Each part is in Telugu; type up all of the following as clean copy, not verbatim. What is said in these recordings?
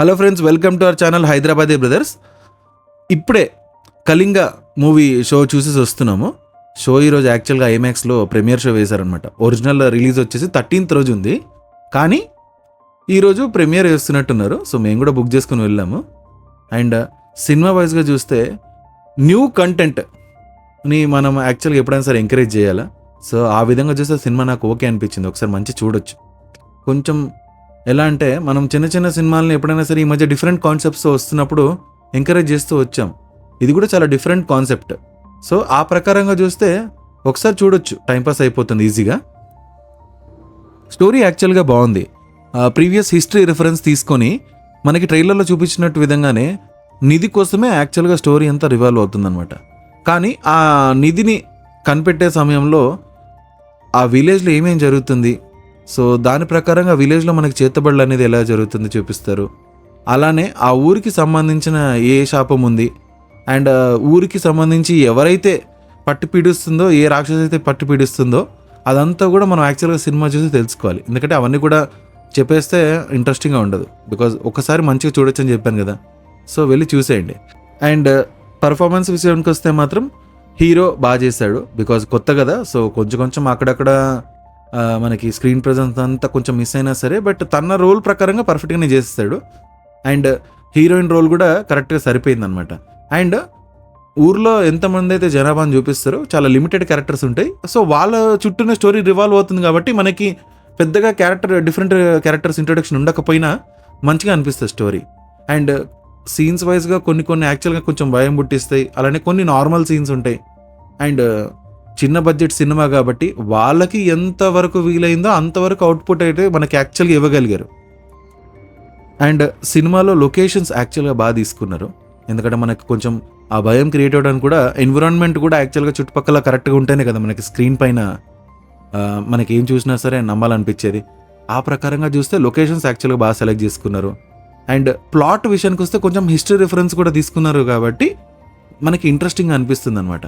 Hello friends, welcome to our channel Hyderabadi brothers. ఇప్పుడే కళింగ మూవీ షో చూసేసి వస్తున్నాము. షో ఈరోజు యాక్చువల్గా ఐమాక్స్లో ప్రీమియర్ షో వేశారనమాట. ఒరిజినల్ రిలీజ్ వచ్చేసి 13th రోజు ఉంది, కానీ ఈరోజు ప్రీమియర్ వేస్తున్నట్టున్నారు. సో మేము కూడా బుక్ చేసుకుని వెళ్ళాము. అండ్ సినిమా వైజ్గా చూస్తే న్యూ కంటెంట్ని మనం యాక్చువల్గా ఎప్పుడైనా సరే ఎంకరేజ్ చేయాలా. సో ఆ విధంగా చూస్తే సినిమా నాకు ఓకే అనిపించింది. ఒకసారి మంచి చూడొచ్చు. కొంచెం ఎలా అంటే మనం చిన్న చిన్న సినిమాలని ఎప్పుడైనా సరే ఈ మధ్య డిఫరెంట్ కాన్సెప్ట్స్ వస్తున్నప్పుడు ఎంకరేజ్ చేస్తూ వచ్చాం. ఇది కూడా చాలా డిఫరెంట్ కాన్సెప్ట్. సో ఆ ప్రకారంగా చూస్తే ఒకసారి చూడొచ్చు, టైంపాస్ అయిపోతుంది ఈజీగా. స్టోరీ యాక్చువల్గా బాగుంది. ప్రీవియస్ హిస్టరీ రిఫరెన్స్ తీసుకొని మనకి ట్రైలర్లో చూపించినట్టు విధంగానే నిధి కోసమే యాక్చువల్గా స్టోరీ అంతా రివాల్వ్ అవుతుందన్నమాట. కానీ ఆ నిధిని కనిపెట్టే సమయంలో ఆ విలేజ్లో ఏమేం జరుగుతుంది, సో దాని ప్రకారంగా విలేజ్లో మనకి చేతబడులు అనేది ఎలా జరుగుతుంది చూపిస్తారు. అలానే ఆ ఊరికి సంబంధించిన ఏ శాపం ఉంది అండ్ ఊరికి సంబంధించి ఎవరైతే పట్టు పీడిస్తుందో, ఏ రాక్షసు అయితే పట్టు పీడిస్తుందో అదంతా కూడా మనం యాక్చువల్గా సినిమా చూసి తెలుసుకోవాలి. ఎందుకంటే అవన్నీ కూడా చెప్పేస్తే ఇంట్రెస్టింగ్గా ఉండదు. బికాజ్ ఒకసారి మంచిగా చూడొచ్చు అని చెప్పాను కదా, సో వెళ్ళి చూసేయండి. అండ్ పర్ఫార్మెన్స్ విషయానికి వస్తే మాత్రం హీరో బాగా చేశాడు. బికాజ్ కొత్త కదా, సో కొంచెం అక్కడక్కడ మనకి స్క్రీన్ ప్రెజెన్స్ అంతా కొంచెం మిస్ అయినా సరే, బట్ తన రోల్ ప్రకారంగా పర్ఫెక్ట్గానే చేస్తాడు. అండ్ హీరోయిన్ రోల్ కూడా కరెక్ట్గా సరిపోయిందనమాట. అండ్ ఊర్లో ఎంతమంది అయితే జనాభాని చూపిస్తారో చాలా లిమిటెడ్ క్యారెక్టర్స్ ఉంటాయి. సో వాళ్ళ చుట్టూనే స్టోరీ రివాల్వ్ అవుతుంది కాబట్టి మనకి పెద్దగా డిఫరెంట్ క్యారెక్టర్స్ ఇంట్రొడక్షన్ ఉండకపోయినా మంచిగా అనిపిస్తుంది స్టోరీ. అండ్ సీన్స్ వైజ్గా కొన్ని యాక్చువల్గా కొంచెం భయం పుట్టిస్తాయి. అలానే కొన్ని నార్మల్ సీన్స్ ఉంటాయి. అండ్ చిన్న బడ్జెట్ సినిమా కాబట్టి వాళ్ళకి ఎంతవరకు వీలైందో అంతవరకు అవుట్పుట్ అయితే మనకి యాక్చువల్గా ఇవ్వగలిగారు. అండ్ సినిమాలో లొకేషన్స్ యాక్చువల్గా బాగా తీసుకున్నారు. ఎందుకంటే మనకి కొంచెం ఆ భయం క్రియేట్ అవ్వడానికి కూడా ఎన్విరాన్మెంట్ కూడా యాక్చువల్గా చుట్టుపక్కల కరెక్ట్గా ఉంటేనే కదా మనకి స్క్రీన్ పైన మనకి ఏం చూసినా సరే నమ్మాలనిపించేది. ఆ ప్రకారంగా చూస్తే లొకేషన్స్ యాక్చువల్గా బాగా సెలెక్ట్ చేసుకున్నారు. అండ్ ప్లాట్ విషయానికి వస్తే కొంచెం హిస్టరీ రిఫరెన్స్ కూడా తీసుకున్నారు కాబట్టి మనకి ఇంట్రెస్టింగ్గా అనిపిస్తుంది అనమాట.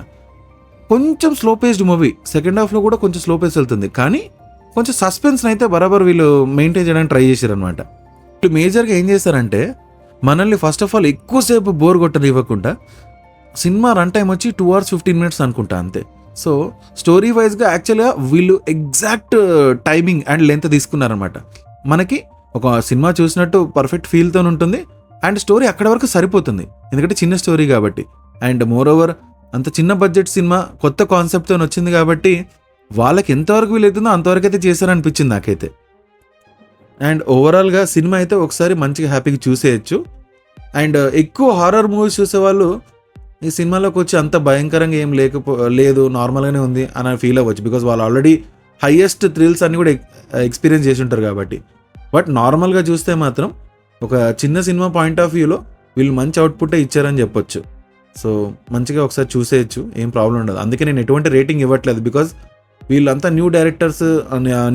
కొంచెం స్లో పేస్డ్ మూవీ, సెకండ్ హాఫ్లో కూడా కొంచెం స్లో పేస్ వెళ్తుంది, కానీ కొంచెం సస్పెన్స్ని అయితే బరాబర్ వీళ్ళు మెయింటైన్ చేయడానికి ట్రై చేశారనమాట. ఇటు మేజర్గా ఏం చేశారంటే మనల్ని ఫస్ట్ ఆఫ్ ఆల్ ఎక్కువసేపు బోర్ కొట్టనివ్వకుండా, సినిమా రన్ టైం వచ్చి 2 hours 15 minutes అనుకుంటా అంతే. సో స్టోరీ వైజ్గా యాక్చువల్గా వీళ్ళు ఎగ్జాక్ట్ టైమింగ్ అండ్ లెంత్ తీసుకున్నారనమాట. మనకి ఒక సినిమా చూసినట్టు పర్ఫెక్ట్ ఫీల్తో ఉంటుంది. అండ్ స్టోరీ అక్కడ వరకు సరిపోతుంది, ఎందుకంటే చిన్న స్టోరీ కాబట్టి. అండ్ మోర్ ఓవర్ అంత చిన్న బడ్జెట్ సినిమా కొత్త కాన్సెప్ట్తో వచ్చింది కాబట్టి వాళ్ళకి ఎంతవరకు వీలవుతుందో అంతవరకు అయితే చేశారనిపించింది నాకైతే. అండ్ ఓవరాల్గా సినిమా అయితే ఒకసారి మంచిగా హ్యాపీగా చూసేయచ్చు. అండ్ ఎక్కువ హారర్ మూవీస్ చూసేవాళ్ళు ఈ సినిమాలోకి వచ్చి అంత భయంకరంగా ఏం లేదు, నార్మల్గానే ఉంది అని ఫీల్ అవ్వచ్చు. బికాజ్ వాళ్ళు ఆల్రెడీ హైయెస్ట్ థ్రిల్స్ అన్ని కూడా ఎక్స్పీరియన్స్ చేసి ఉంటారు కాబట్టి. బట్ నార్మల్గా చూస్తే మాత్రం ఒక చిన్న సినిమా పాయింట్ ఆఫ్ వ్యూలో వీళ్ళు మంచి అవుట్పుట్టే ఇచ్చారని చెప్పొచ్చు. సో మంచిగా ఒకసారి చూసేయచ్చు, ఏం ప్రాబ్లం ఉండదు. అందుకే నేను ఎటువంటి రేటింగ్ ఇవ్వట్లేదు. బికాజ్ వీళ్ళంతా new directors,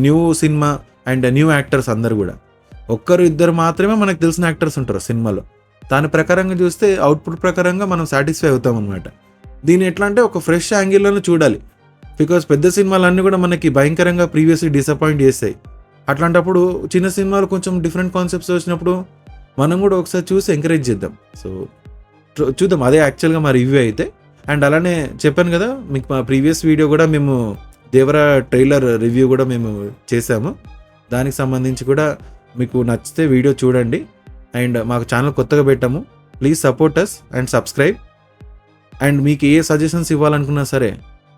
new cinema and new actors అందరు కూడా. ఒక్కరు ఇద్దరు మాత్రమే మనకు తెలిసిన యాక్టర్స్ ఉంటారు సినిమాలో. దాని ప్రకారంగా చూస్తే అవుట్పుట్ ప్రకారంగా మనం సాటిస్ఫై అవుతాం అనమాట. దీన్ని ఎట్లా అంటే ఒక ఫ్రెష్ యాంగిల్లోనే చూడాలి. బికాజ్ పెద్ద సినిమాలన్నీ కూడా మనకి భయంకరంగా ప్రీవియస్లీ డిసప్పాయింట్ చేస్తాయి. అట్లాంటప్పుడు చిన్న సినిమాలు కొంచెం డిఫరెంట్ కాన్సెప్ట్స్ వచ్చినప్పుడు మనం కూడా ఒకసారి చూసి ఎంకరేజ్ చేద్దాం. సో చూద్దాం, అదే యాక్చువల్గా మా రివ్యూ అయితే. అండ్ అలానే చెప్పాను కదా మీకు, మా ప్రీవియస్ వీడియో కూడా మేము దేవరా ట్రైలర్ రివ్యూ కూడా మేము చేసాము. దానికి సంబంధించి కూడా మీకు నచ్చితే వీడియో చూడండి. అండ్ మాకు ఛానల్ కొత్తగా పెట్టాము, please support us and subscribe. And మీకు ఏ సజెషన్స్ ఇవ్వాలనుకున్నా సరే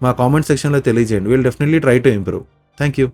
మా కామెంట్ సెక్షన్లో తెలియజేయండి. Will definitely try to improve. Thank you.